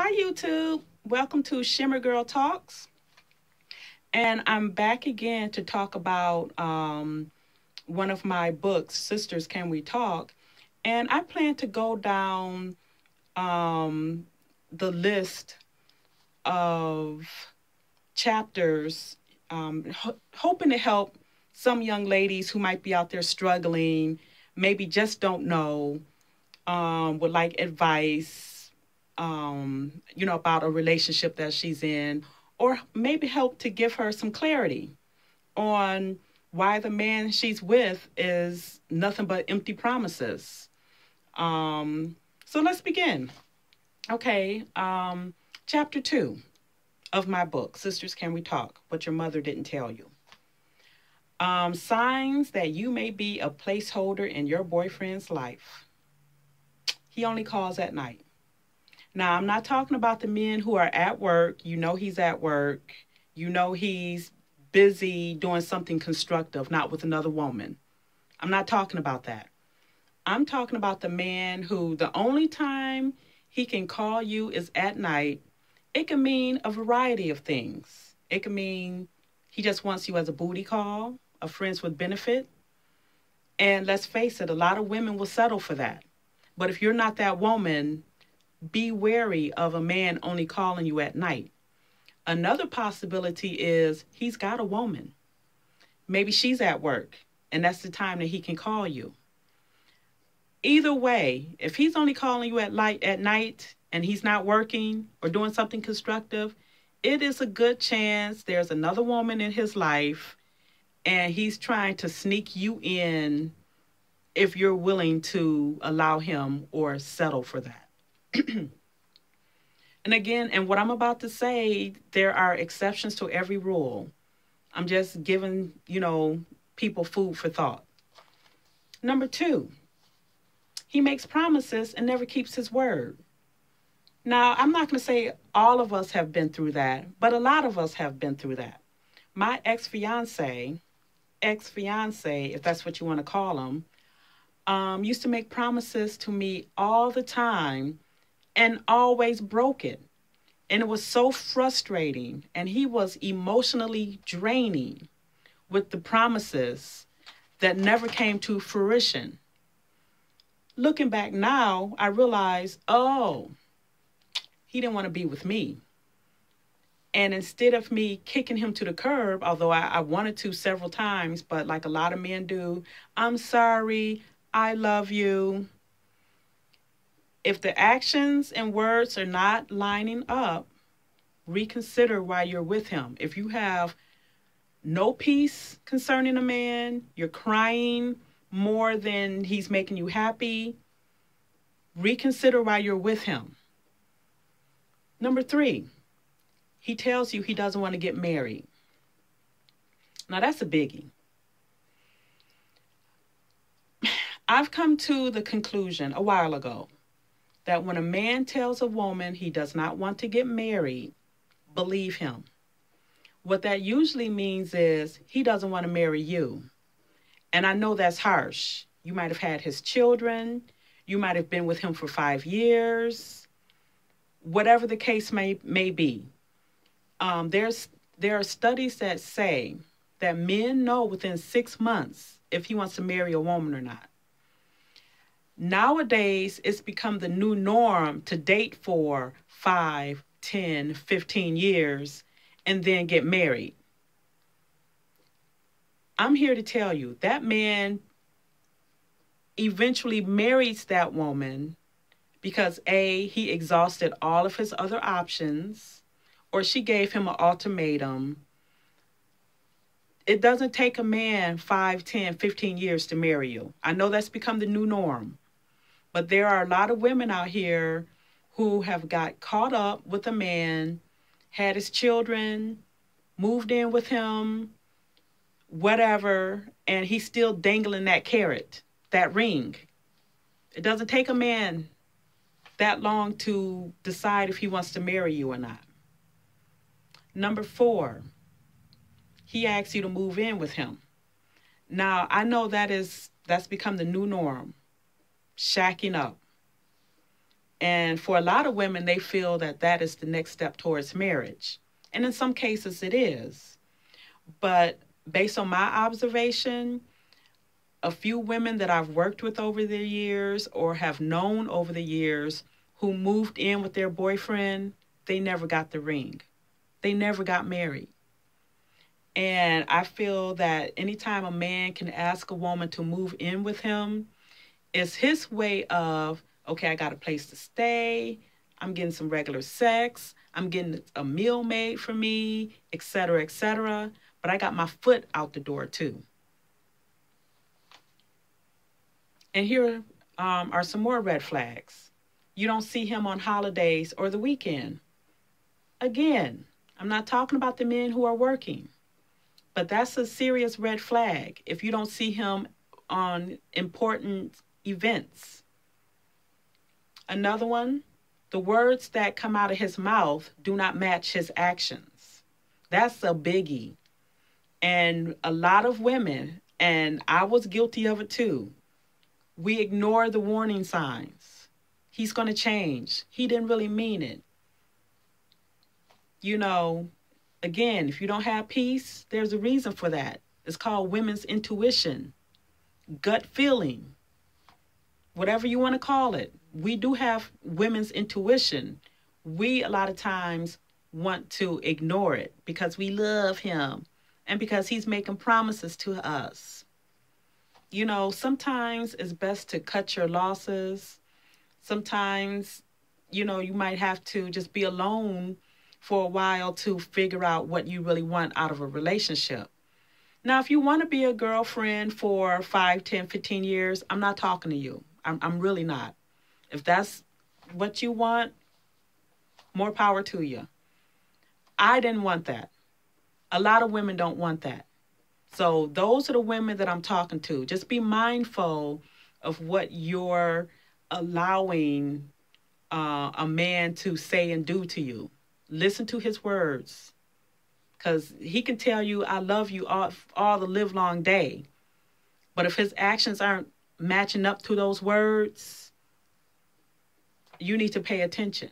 Hi, YouTube. Welcome to Shimmergirltalks. And I'm back again to talk about one of my books, Sisters Can We Talk? And I plan to go down um, the list of chapters, hoping to help some young ladies who might be out there struggling, maybe just don't know, would like advice, about a relationship that she's in, or maybe help to give her some clarity on why the man she's with is nothing but empty promises. So let's begin. Okay, chapter 2 of my book, Sisters Can We Talk? What Your Mother Didn't Tell You. Signs that you may be a placeholder in your boyfriend's life. He only calls at night. Now, I'm not talking about the men who are at work. You know he's at work. You know he's busy doing something constructive, not with another woman. I'm not talking about that. I'm talking about the man who the only time he can call you is at night. It can mean a variety of things. It can mean he just wants you as a booty call, a friends with benefit. And let's face it, a lot of women will settle for that. But if you're not that woman, be wary of a man only calling you at night. Another possibility is he's got a woman. Maybe she's at work, and that's the time that he can call you. Either way, if he's only calling you at night and he's not working or doing something constructive, it is a good chance there's another woman in his life and he's trying to sneak you in if you're willing to allow him or settle for that. And again, and what I'm about to say, there are exceptions to every rule. I'm just giving, people food for thought. Number 2, he makes promises and never keeps his word. Now, I'm not going to say all of us have been through that, but a lot of us have been through that. My ex-fiance, if that's what you want to call him, used to make promises to me all the time and always broke it. And it was so frustrating. And he was emotionally draining with the promises that never came to fruition. Looking back now, I realized, he didn't want to be with me. And instead of me kicking him to the curb, although I wanted to several times, but like a lot of men do, I'm sorry, I love you. If the actions and words are not lining up, reconsider why you're with him. If you have no peace concerning a man, you're crying more than he's making you happy, reconsider why you're with him. Number 3, he tells you he doesn't want to get married. Now, that's a biggie. I've come to the conclusion a while ago that when a man tells a woman he does not want to get married, believe him. What that usually means is he doesn't want to marry you. And I know that's harsh. You might have had his children. You might have been with him for 5 years. Whatever the case may be. There are studies that say that men know within 6 months if he wants to marry a woman or not. Nowadays, it's become the new norm to date for 5, 10, 15 years and then get married. I'm here to tell you that man eventually marries that woman because A, he exhausted all of his other options, or she gave him an ultimatum. It doesn't take a man 5, 10, 15 years to marry you. I know that's become the new norm. But there are a lot of women out here who have got caught up with a man, had his children, moved in with him, whatever, and he's still dangling that carrot, that ring. It doesn't take a man that long to decide if he wants to marry you or not. Number 4, he asks you to move in with him. Now, I know that's become the new norm. Shacking up. And for a lot of women, they feel that that is the next step towards marriage. And in some cases, it is. But based on my observation, a few women that I've worked with over the years or have known over the years who moved in with their boyfriend, they never got the ring. They never got married. And I feel that anytime a man can ask a woman to move in with him, it's his way of, okay, I got a place to stay. I'm getting some regular sex. I'm getting a meal made for me, et cetera, et cetera. But I got my foot out the door too. And here are some more red flags. You don't see him on holidays or the weekend. Again, I'm not talking about the men who are working, but that's a serious red flag if you don't see him on important events. Another one, the words that come out of his mouth do not match his actions. That's a biggie. And a lot of women, and I was guilty of it too, we ignore the warning signs. He's going to change. He didn't really mean it. You know, again, if you don't have peace, there's a reason for that. It's called women's intuition, gut feeling, whatever you want to call it. We do have women's intuition. We, a lot of times, want to ignore it because we love him and because he's making promises to us. You know, sometimes it's best to cut your losses. Sometimes, you know, you might have to just be alone for a while to figure out what you really want out of a relationship. Now, if you want to be a girlfriend for 5, 10, 15 years, I'm not talking to you. I'm really not. If that's what you want, more power to you. I didn't want that. A lot of women don't want that. So those are the women that I'm talking to. Just be mindful of what you're allowing a man to say and do to you. Listen to his words, because he can tell you, I love you all the live long day. But if his actions aren't matching up to those words, you need to pay attention.